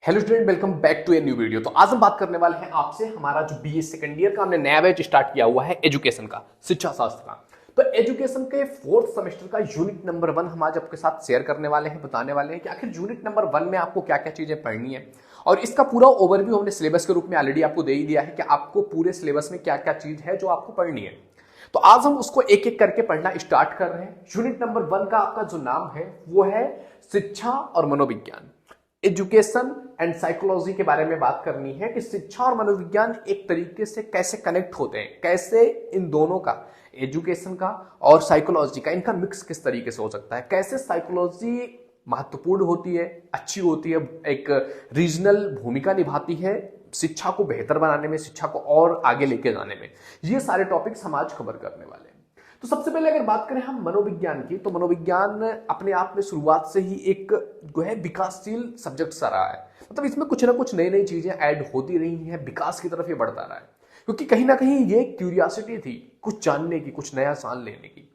Hello student, welcome back to a new video. तो आज हम बात करने वाले हैं आपसे हमारा जो बीए सेकंड ईयर का हमने नया बैच स्टार्ट किया हुआ है एजुकेशन का, शिक्षा शास्त्र का। तो एजुकेशन के फोर्थ सेमेस्टर का यूनिट नंबर 1 हम आज आपके साथ शेयर करने वाले हैं, बताने वाले हैं कि आखिर यूनिट नंबर 1 में आपको क्या क्या चीजें पढ़नी है। और इसका पूरा ओवरव्यू हमने सिलेबस के रूप में ऑलरेडी आपको दे ही दिया है कि आपको पूरे सिलेबस में क्या क्या चीज है जो आपको पढ़नी है। तो आज हम उसको एक एक करके पढ़ना स्टार्ट कर रहे हैं। यूनिट नंबर 1 का आपका जो नाम है वो है शिक्षा और मनोविज्ञान, एजुकेशन एंड साइकोलॉजी के बारे में बात करनी है कि शिक्षा और मनोविज्ञान एक तरीके से कैसे कनेक्ट होते हैं, कैसे इन दोनों का, एजुकेशन का और साइकोलॉजी का, इनका मिक्स किस तरीके से हो सकता है, कैसे साइकोलॉजी महत्वपूर्ण होती है, अच्छी होती है, एक रीजनल भूमिका निभाती है शिक्षा को बेहतर बनाने में, शिक्षा को और आगे लेके जाने में। ये सारे टॉपिक्स हम आज कवर करने वाले हैं। तो सबसे पहले अगर बात करें हम मनोविज्ञान की, तो मनोविज्ञान अपने आप में शुरुआत से ही एक जो है विकासशील सब्जेक्ट सा रहा है। मतलब इसमें कुछ ना कुछ नई नई चीजें ऐड होती रही हैं, विकास की तरफ ये बढ़ता रहा है, क्योंकि कहीं ना कहीं ये क्यूरियोसिटी थी कुछ जानने की, कुछ नया जान लेने की।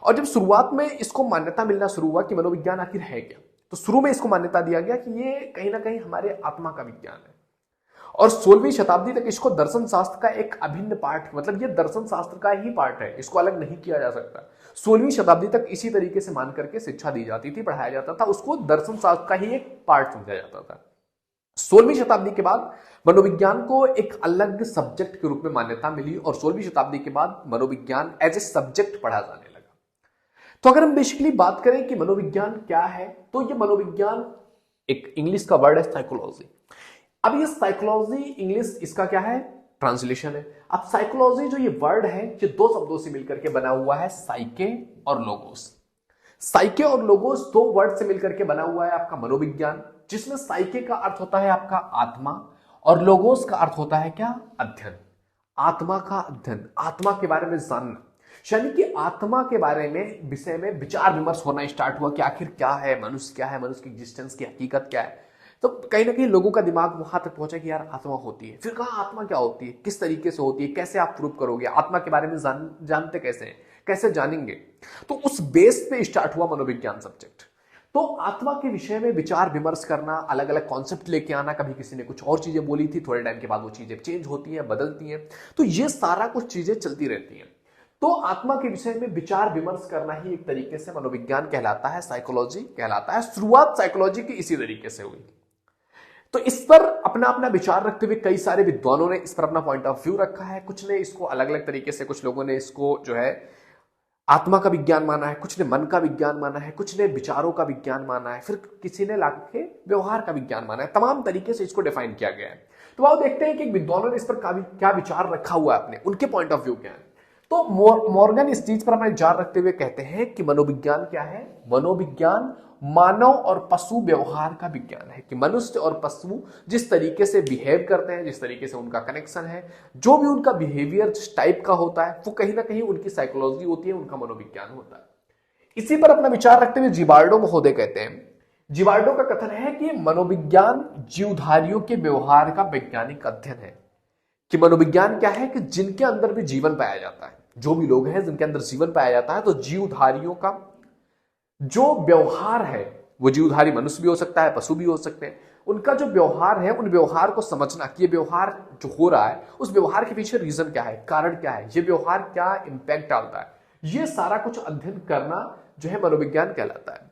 और जब शुरुआत में इसको मान्यता मिलना शुरू हुआ कि मनोविज्ञान आखिर है क्या, तो शुरू में इसको मान्यता दिया गया कि ये कहीं ना कहीं हमारे आत्मा का विज्ञान है। और 16वीं शताब्दी तक इसको दर्शन शास्त्र का एक अभिन्न पार्ट, मतलब ये दर्शन शास्त्र का ही पार्ट है, इसको अलग नहीं किया जा सकता। 16वीं शताब्दी तक इसी तरीके से मान करके शिक्षा दी जाती थी, पढ़ाया जाता था, उसको दर्शन शास्त्र का ही एक पार्ट समझा जाता था। 16वीं शताब्दी के बाद मनोविज्ञान को एक अलग सब्जेक्ट के रूप में मान्यता मिली और 16वीं शताब्दी के बाद मनोविज्ञान एज ए सब्जेक्ट पढ़ा जाने लगा। तो अगर हम बेसिकली बात करें कि मनोविज्ञान क्या है, तो ये मनोविज्ञान एक इंग्लिश का वर्ड है साइकोलॉजी। अब ये साइकोलॉजी इंग्लिश इसका क्या है, ट्रांसलेशन है। अब साइकोलॉजी जो ये वर्ड है ये दो शब्दों से मिलकर के बना हुआ है, साइके और लोगोस। साइके और लोगोस दो वर्ड से मिलकर के बना हुआ है आपका मनोविज्ञान, जिसमें साइके का अर्थ होता है आपका आत्मा और लोगोस का अर्थ होता है क्या, अध्ययन। आत्मा का अध्ययन, आत्मा के बारे में जानना, यानी कि आत्मा के बारे में विषय में विचार विमर्श होना स्टार्ट हुआ कि आखिर क्या है मनुष्य, क्या है मनुष्य की एग्जिस्टेंस की हकीकत क्या है। तो कहीं ना कहीं लोगों का दिमाग वहां तक पहुंचा कि यार आत्मा होती है। फिर कहा आत्मा क्या होती है, किस तरीके से होती है, कैसे आप प्रूव करोगे, आत्मा के बारे में जानते कैसे हैं, कैसे जानेंगे। तो उस बेस पे स्टार्ट हुआ मनोविज्ञान सब्जेक्ट। तो आत्मा के विषय में विचार विमर्श करना, अलग अलग कॉन्सेप्ट लेके आना, कभी किसी ने कुछ और चीजें बोली थी, थोड़े टाइम के बाद वो चीजें चेंज होती हैं, बदलती हैं। तो ये सारा कुछ चीजें चलती रहती हैं। तो आत्मा के विषय में विचार विमर्श करना ही एक तरीके से मनोविज्ञान कहलाता है, साइकोलॉजी कहलाता है। शुरुआत साइकोलॉजी की इसी तरीके से हुई। तो इस पर अपना अपना विचार रखते हुए कई सारे विद्वानों ने इस पर अपना पॉइंट ऑफ व्यू रखा है। कुछ ने इसको अलग अलग तरीके से, कुछ लोगों ने इसको जो है आत्मा का विज्ञान माना है, कुछ ने मन का विज्ञान माना है, कुछ ने विचारों का विज्ञान माना है, फिर किसी ने लाके व्यवहार का विज्ञान माना है। तमाम तरीके से इसको डिफाइन किया गया है। तो आओ देखते हैं कि विद्वानों ने इस पर क्या विचार रखा हुआ है, अपने उनके पॉइंट ऑफ व्यू क्या है। तो मॉर्गन इस चीज पर अपना विचार रखते हुए कहते हैं कि मनोविज्ञान क्या है, मनोविज्ञान मानव और पशु व्यवहार का विज्ञान है। कि मनुष्य और पशु जिस तरीके से बिहेव करते हैं, जिस तरीके से उनका कनेक्शन है, जो भी उनका बिहेवियर जिस टाइप का होता है, वो कहीं ना कहीं उनकी साइकोलॉजी होती है, उनका मनोविज्ञान होता है। इसी पर अपना विचार रखते हुए जिबार्डो महोदय कहते हैं, जिबार्डो का कथन है कि मनोविज्ञान जीवधारियों के व्यवहार का वैज्ञानिक अध्ययन है। कि मनोविज्ञान क्या है कि जिनके अंदर भी जीवन पाया जाता है, जो भी लोग हैं जिनके अंदर जीवन पाया जाता है, तो जीवधारियों का जो व्यवहार है, वो जीवधारी मनुष्य भी हो सकता है, पशु भी हो सकते हैं, उनका जो व्यवहार है, उन व्यवहार को समझना कि ये व्यवहार जो हो रहा है, उस व्यवहार के पीछे रीजन क्या है, कारण क्या है, ये व्यवहार क्या इंपैक्ट डालता है, ये सारा कुछ अध्ययन करना जो है मनोविज्ञान कहलाता है।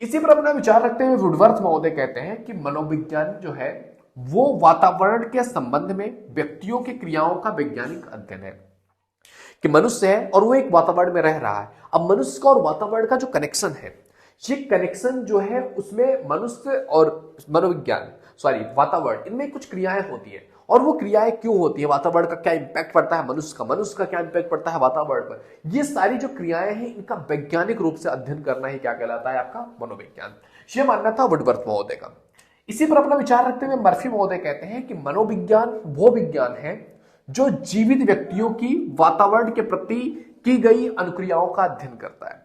इसी पर अपना विचार रखते हुए वुडवर्थ महोदय कहते हैं कि मनोविज्ञान जो है वो वातावरण के संबंध में व्यक्तियों की क्रियाओं का वैज्ञानिक अध्ययन है। कि मनुष्य है और वो एक वातावरण में रह रहा है। अब मनुष्य का और वातावरण का जो कनेक्शन है, ये कनेक्शन जो है उसमें मनुष्य और वातावरण, इनमें कुछ क्रियाएं होती है। और वो क्रियाएं क्यों होती है, वातावरण का क्या इंपैक्ट पड़ता है मनुष्य का क्या इंपैक्ट पड़ता है वातावरण पर, ये सारी जो क्रियाएं हैं इनका वैज्ञानिक रूप से अध्ययन करना ही क्या कहलाता है, आपका मनोविज्ञान। ये मानना था वुडवर्थ महोदय का। इसी पर अपना विचार रखते हुए मर्फी महोदय कहते हैं कि मनोविज्ञान वो विज्ञान है जो जीवित व्यक्तियों की वातावरण के प्रति की गई अनुक्रियाओं का अध्ययन करता है।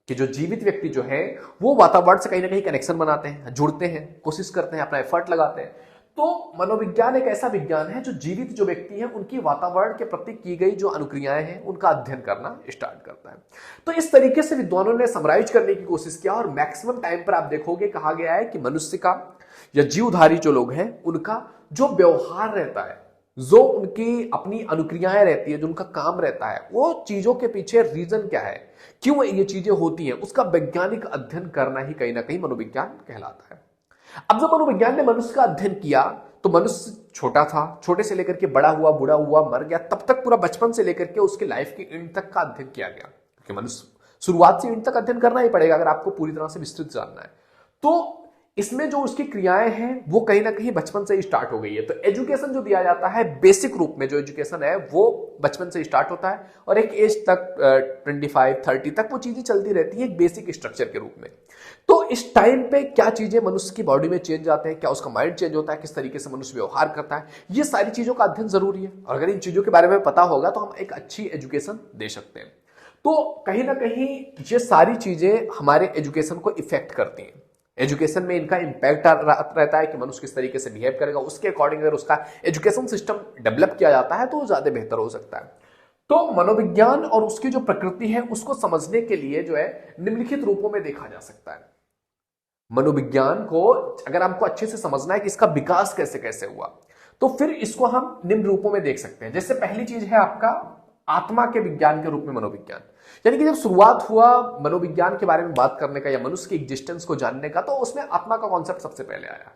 कि जो जीवित व्यक्ति जो है वो वातावरण से कहीं ना कहीं कनेक्शन बनाते हैं, जुड़ते हैं, कोशिश करते हैं, अपना एफर्ट लगाते हैं। तो मनोविज्ञान एक ऐसा विज्ञान है जो जीवित जो व्यक्ति है उनकी वातावरण के प्रति की गई जो अनुक्रियाएं हैं उनका अध्ययन करना स्टार्ट करता है। तो इस तरीके से विद्वानों ने समराइज करने की कोशिश किया और मैक्सिमम टाइम पर आप देखोगे कहा गया है कि मनुष्य का या जीवधारी जो लोग हैं उनका जो व्यवहार रहता है, जो उनकी अपनी अनुक्रियाएं रहती है, जो उनका काम रहता है, वो चीजों के पीछे रीजन क्या है, क्यों ये चीजें होती हैं, उसका वैज्ञानिक अध्ययन करना ही कहीं ना कहीं मनोविज्ञान कहलाता है। अब जब मनोविज्ञान ने मनुष्य का अध्ययन किया तो मनुष्य छोटा था, छोटे से लेकर के बड़ा हुआ, बूढ़ा हुआ, मर गया, तब तक पूरा बचपन से लेकर के उसकी लाइफ की एंड तक का अध्ययन किया गया, क्योंकि मनुष्य शुरुआत से एंड तक अध्ययन करना ही पड़ेगा अगर आपको पूरी तरह से विस्तृत जानना है। तो इसमें जो उसकी क्रियाएं हैं वो कहीं ना कहीं बचपन से ही स्टार्ट हो गई है। तो एजुकेशन जो दिया जाता है बेसिक रूप में, जो एजुकेशन है वो बचपन से स्टार्ट होता है और एक एज तक 25-30 तक वो चीजें चलती रहती है एक बेसिक स्ट्रक्चर के रूप में। तो इस टाइम पे क्या चीजें मनुष्य की बॉडी में चेंज आते हैं, क्या उसका माइंड चेंज होता है, किस तरीके से मनुष्य व्यवहार करता है, ये सारी चीजों का अध्ययन जरूरी है। और अगर इन चीजों के बारे में पता होगा तो हम एक अच्छी एजुकेशन दे सकते हैं। तो कहीं ना कहीं ये सारी चीजें हमारे एजुकेशन को इफेक्ट करती हैं। एजुकेशन में इनका इंपैक्ट रहता है कि मनुष्य किस तरीके से बिहेव करेगा, उसके अकॉर्डिंग अगर उसका एजुकेशन सिस्टम डेवलप किया जाता है तो वो ज्यादा बेहतर हो सकता है। तो मनोविज्ञान और उसकी जो प्रकृति है उसको समझने के लिए जो है निम्नलिखित रूपों में देखा जा सकता है। मनोविज्ञान को अगर हमको अच्छे से समझना है कि इसका विकास कैसे कैसे हुआ, तो फिर इसको हम निम्न रूपों में देख सकते हैं। जैसे पहली चीज है आपका आत्मा के विज्ञान के रूप में मनोविज्ञान, यानी कि जब शुरुआत हुआ मनोविज्ञान के बारे में बात करने का या मनुष्य की एग्जिस्टेंस को जानने का, तो उसमें आत्मा का कॉन्सेप्ट सबसे पहले आया।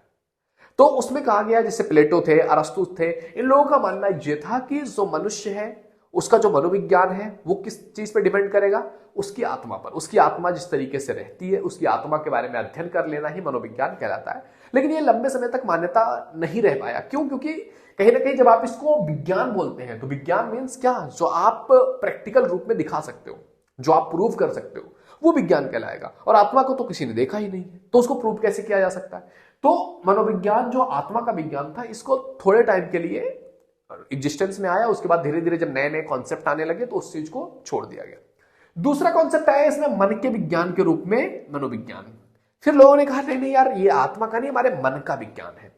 तो उसमें कहा गया, जैसे प्लेटो थे, अरस्तु थे, इन लोगों का मानना यह था कि जो मनुष्य है उसका जो मनोविज्ञान है वो किस चीज पर डिपेंड करेगा, उसकी आत्मा पर। उसकी आत्मा जिस तरीके से रहती है उसकी आत्मा के बारे में अध्ययन कर लेना ही मनोविज्ञान कहलाता है। लेकिन ये लंबे समय तक मान्यता नहीं रह पाया। क्यों? क्योंकि कहीं ना कहीं जब आप इसको विज्ञान बोलते हैं तो विज्ञान मीन्स क्या, जो आप प्रैक्टिकल रूप में दिखा सकते हो, जो आप प्रूव कर सकते हो, वो विज्ञान कहलाएगा। और आत्मा को तो किसी ने देखा ही नहीं है, तो उसको प्रूव कैसे किया जा सकता है। तो मनोविज्ञान जो आत्मा का विज्ञान था, इसको थोड़े टाइम के लिए एग्जिस्टेंस में आया, उसके बाद धीरे धीरे जब नए नए कॉन्सेप्ट आने लगे तो उस चीज को छोड़ दिया गया। दूसरा कॉन्सेप्ट आया इसमें मन के विज्ञान के रूप में मनोविज्ञान। फिर लोगों ने कहा नहीं नहीं यार, ये आत्मा का नहीं, हमारे मन का विज्ञान है।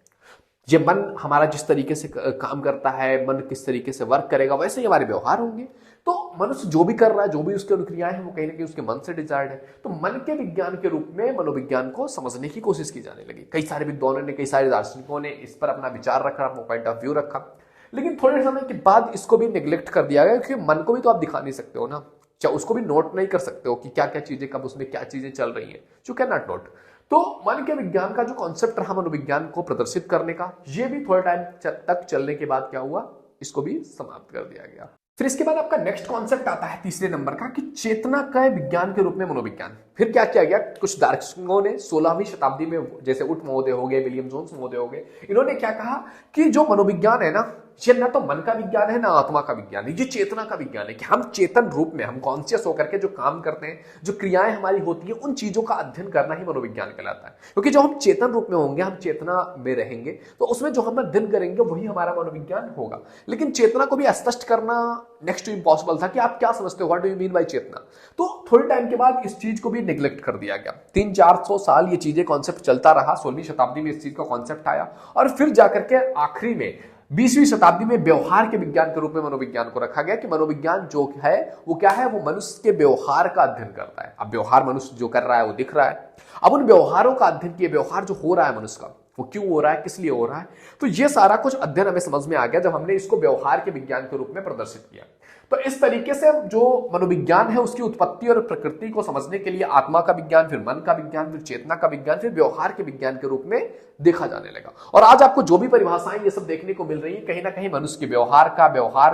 ये मन हमारा जिस तरीके से काम करता है, मन किस तरीके से वर्क करेगा, वैसे ही हमारे व्यवहार होंगे। तो मनुष्य जो भी कर रहा है, जो भी उसकी अनुक्रियाएं हैं, वो कहीं ना कहीं उसके मन से डिजायर्ड है। तो मन के विज्ञान के रूप में मनोविज्ञान को समझने की कोशिश की जाने लगी। कई सारे विद्वानों ने, कई सारे दार्शनिकों ने इस पर अपना विचार रखा, अपना पॉइंट ऑफ व्यू रखा। लेकिन थोड़े समय के बाद इसको भी निगलेक्ट कर दिया गया, क्योंकि मन को भी तो आप दिखा नहीं सकते हो ना, चाहे उसको भी नोट नहीं कर सकते हो कि क्या क्या चीजें, कब उसमें क्या चीजें चल रही हैं, यू कैन नॉट नोट। तो मन के विज्ञान का जो कॉन्सेप्ट रहा मनोविज्ञान को प्रदर्शित करने का, ये भी थोड़े टाइम तक चलने के बाद क्या हुआ, इसको भी समाप्त कर दिया गया। फिर इसके बाद आपका नेक्स्ट कॉन्सेप्ट आता है तीसरे नंबर का, कि चेतना का विज्ञान के रूप में मनोविज्ञान। फिर क्या किया गया, कुछ दार्शनिकों ने 16वीं शताब्दी में, जैसे उट महोदय हो गए, विलियम जोन्स महोदय हो गए, इन्होंने क्या कहा कि जो मनोविज्ञान है ना, ये ना तो मन का विज्ञान है ना आत्मा का विज्ञान है, ये चेतना का विज्ञान है। कि हम चेतन रूप में, हम कॉन्शियस होकर के जो काम करते हैं, जो क्रियाएं हमारी होती है, उन चीजों का अध्ययन करना ही मनोविज्ञान कहलाता है। क्योंकि जब हम चेतन रूप में होंगे, हम चेतना में रहेंगे, तो उसमें जो हम अध्ययन करेंगे वही हमारा मनोविज्ञान होगा। लेकिन चेतना को भी स्पष्ट करना नेक्स्ट टू इम्पॉसिबल था कि आप क्या समझते हो, what do you mean by chetna. तो थोड़े टाइम के बाद इस चीज को भी निगलेक्ट कर दिया गया। 300-400 साल ये चीजें कॉन्सेप्ट चलता रहा। 16वीं शताब्दी में इस चीज का कॉन्सेप्ट आया, और फिर जाकर के आखिरी में 20वीं शताब्दी में व्यवहार के विज्ञान के रूप में मनोविज्ञान को रखा गया। कि मनोविज्ञान जो है वो क्या है, वो मनुष्य के व्यवहार का अध्ययन करता है। अब व्यवहार मनुष्य जो कर रहा है वो दिख रहा है, अब उन व्यवहारों का अध्ययन किया, व्यवहार जो हो रहा है मनुष्य का, वो क्यों हो रहा है, किस लिए हो रहा है। तो ये सारा कुछ अध्ययन हमें समझ में आ गया जब हमने इसको व्यवहार के विज्ञान के रूप में प्रदर्शित किया। तो इस तरीके से जो मनोविज्ञान है उसकी उत्पत्ति और प्रकृति को समझने के लिए आत्मा का विज्ञान, फिर मन का विज्ञान, फिर चेतना का विज्ञान, फिर व्यवहार के विज्ञान के रूप में देखा जाने लगा। और आज आपको जो भी परिभाषाएं ये सब देखने को मिल रही है, कहीं ना कहीं मनुष्य के व्यवहार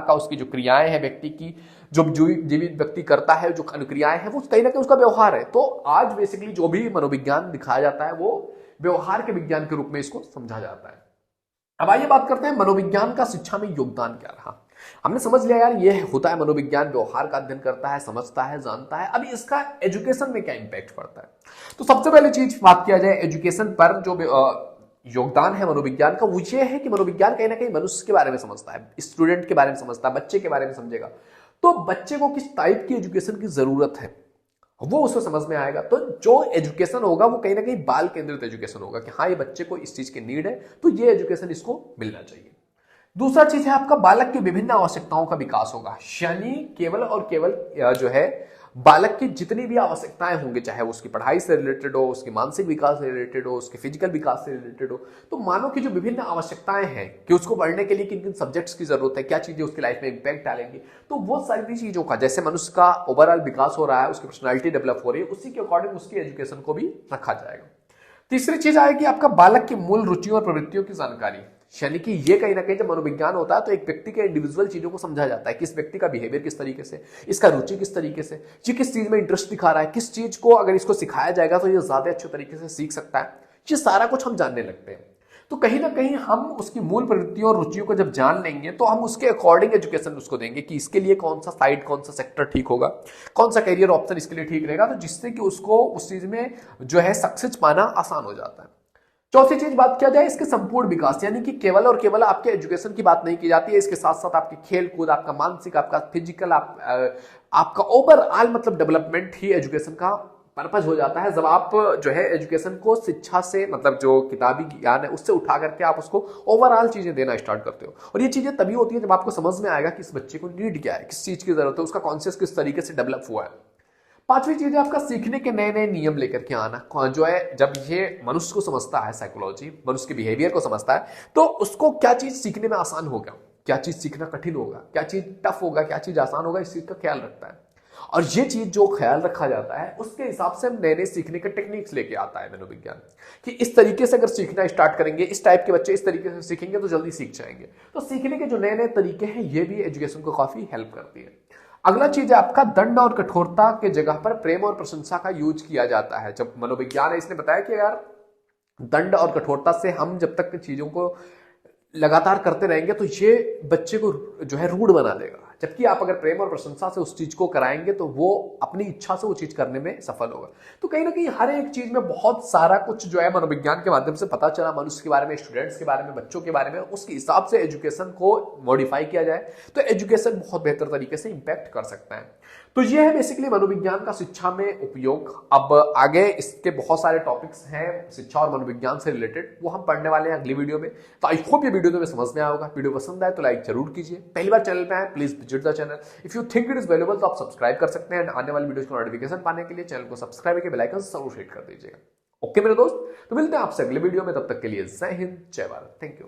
का, उसकी जो क्रियाएं हैं, व्यक्ति की जो जीवित व्यक्ति करता है, जो अनुक्रियाएं हैं, वो कहीं ना कहीं उसका व्यवहार है। तो आज बेसिकली जो भी मनोविज्ञान दिखाया जाता है वो व्यवहार के विज्ञान के रूप में इसको समझा जाता है। अब आइए बात करते हैं मनोविज्ञान का शिक्षा में योगदान क्या रहा। हमने समझ लिया यार, ये होता है मनोविज्ञान, व्यवहार का अध्ययन करता है, समझता है, जानता है। अभी इसका एजुकेशन में क्या इंपैक्ट पड़ता है। तो सबसे पहले चीज बात किया जाए एजुकेशन पर, जो योगदान है मनोविज्ञान का, वो ये है कि मनोविज्ञान कहीं ना कहीं मनुष्य के बारे में समझता है, स्टूडेंट के बारे में समझता है, बच्चे के बारे में समझेगा। तो बच्चे को किस टाइप की एजुकेशन की जरूरत है वो उसको समझ में आएगा। तो जो एजुकेशन होगा वो कहीं ना कहीं बाल केंद्रित एजुकेशन होगा, कि हाँ ये बच्चे को इस चीज की नीड है, तो ये एजुकेशन इसको मिलना चाहिए। दूसरा चीज है आपका बालक की विभिन्न आवश्यकताओं का विकास होगा, यानी केवल और केवल जो है बालक की जितनी भी आवश्यकताएं होंगी, चाहे वो उसकी पढ़ाई से रिलेटेड हो, उसके मानसिक विकास से रिलेटेड हो, उसके फिजिकल विकास से रिलेटेड हो, तो मानव की जो विभिन्न आवश्यकताएं हैं कि उसको पढ़ने के लिए किन किन सब्जेक्ट्स की जरूरत है, क्या चीजें उसकी लाइफ में इंपैक्ट डालेंगी, तो वो सारी चीजों का जैसे मनुष्य का ओवरऑल विकास हो रहा है, उसकी पर्सनैलिटी डेवलप हो रही है, उसी के अकॉर्डिंग उसकी एजुकेशन को भी रखा जाएगा। तीसरी चीज आएगी आपका बालक की मूल रुचियों और प्रवृत्तियों की जानकारी, यानी कि ये कहीं ना कहीं जब मनोविज्ञान होता है तो एक व्यक्ति के इंडिविजुअल चीजों को समझा जाता है कि इस व्यक्ति का बिहेवियर किस तरीके से, इसका रुचि किस तरीके से, ये किस चीज में इंटरेस्ट दिखा रहा है, किस चीज को अगर इसको सिखाया जाएगा तो ये ज्यादा अच्छे तरीके से सीख सकता है, ये सारा कुछ हम जानने लगते हैं। तो कहीं ना कहीं हम उसकी मूल प्रवृत्तियों और रुचियों को जब जान लेंगे तो हम उसके अकॉर्डिंग एजुकेशन उसको देंगे कि इसके लिए कौन सा साइड, कौन सा सेक्टर ठीक होगा, कौन सा करियर ऑप्शन इसके लिए ठीक रहेगा, तो जिससे कि उसको उस चीज में जो है सक्सेस पाना आसान हो जाता है। चौथी चीज बात किया जाए इसके संपूर्ण विकास, यानी कि केवल और केवल आपके एजुकेशन की बात नहीं की जाती है, इसके साथ साथ आपके खेल कूद, आपका मानसिक, आपका फिजिकल, आपका ओवरऑल मतलब डेवलपमेंट ही एजुकेशन का पर्पज हो जाता है। जब आप जो है एजुकेशन को शिक्षा से मतलब जो किताबी ज्ञान है उससे उठा करके आप उसको ओवरऑल चीजें देना स्टार्ट करते हो, और ये चीजें तभी होती है जब आपको समझ में आएगा कि इस बच्चे को नीड क्या है, किस चीज की जरूरत है, उसका कॉन्शियस किस तरीके से डेवलप हुआ है। पांचवी चीज है आपका सीखने के नए नए नियम लेकर के आना, जो है जब ये मनुष्य को समझता है, साइकोलॉजी मनुष्य के बिहेवियर को समझता है, तो उसको क्या चीज सीखने में आसान होगा, क्या चीज सीखना कठिन होगा, क्या चीज टफ होगा, क्या चीज आसान होगा, इस चीज का ख्याल रखता है। और ये चीज जो ख्याल रखा जाता है उसके हिसाब से हम नए नए सीखने के टेक्निक्स लेके आता है मनोविज्ञान, कि इस तरीके से अगर सीखना स्टार्ट करेंगे, इस टाइप के बच्चे इस तरीके से सीखेंगे तो जल्दी सीख जाएंगे। तो सीखने के जो नए नए तरीके हैं ये भी एजुकेशन को काफी हेल्प करती है। अगला चीज है आपका दंड और कठोरता के जगह पर प्रेम और प्रशंसा का यूज किया जाता है। जब मनोविज्ञान है इसने बताया कि यार दंड और कठोरता से हम जब तक चीजों को लगातार करते रहेंगे तो ये बच्चे को जो है रूढ़ बना देगा, जबकि आप अगर प्रेम और प्रशंसा से उस चीज को कराएंगे तो वो अपनी इच्छा से वो चीज करने में सफल होगा। तो कहीं ना कहीं हर एक चीज में बहुत सारा कुछ जो है मनोविज्ञान के माध्यम से पता चला, मनुष्य के बारे में, स्टूडेंट्स के बारे में, बच्चों के बारे में, उसके हिसाब से एजुकेशन को मॉडिफाई किया जाए तो एजुकेशन बहुत बेहतर तरीके से इंपैक्ट कर सकता है। तो ये है बेसिकली मनोविज्ञान का शिक्षा में उपयोग। अब आगे इसके बहुत सारे टॉपिक्स हैं शिक्षा और मनोविज्ञान से रिलेटेड, वो हम पढ़ने वाले हैं अगली वीडियो में। तो आई होप ये वीडियो तुम्हें समझ में आया होगा। वीडियो पसंद आए तो लाइक जरूर कीजिए, पहली बार चैनल पे आए please visit the channel. If you think it is valuable तो आप सब्सक्राइब कर सकते हैं, आने वाली वीडियोस को नोटिफिकेशन पाने के लिए चैनल को सब्सक्राइब करके बेल आइकन जरूर हिट कर दीजिएगा। ओके मेरे दोस्त, तो मिलते हैं आपसे अगले वीडियो में, तब तक के लिए जय हिंद, जय भारत, थैंक यू।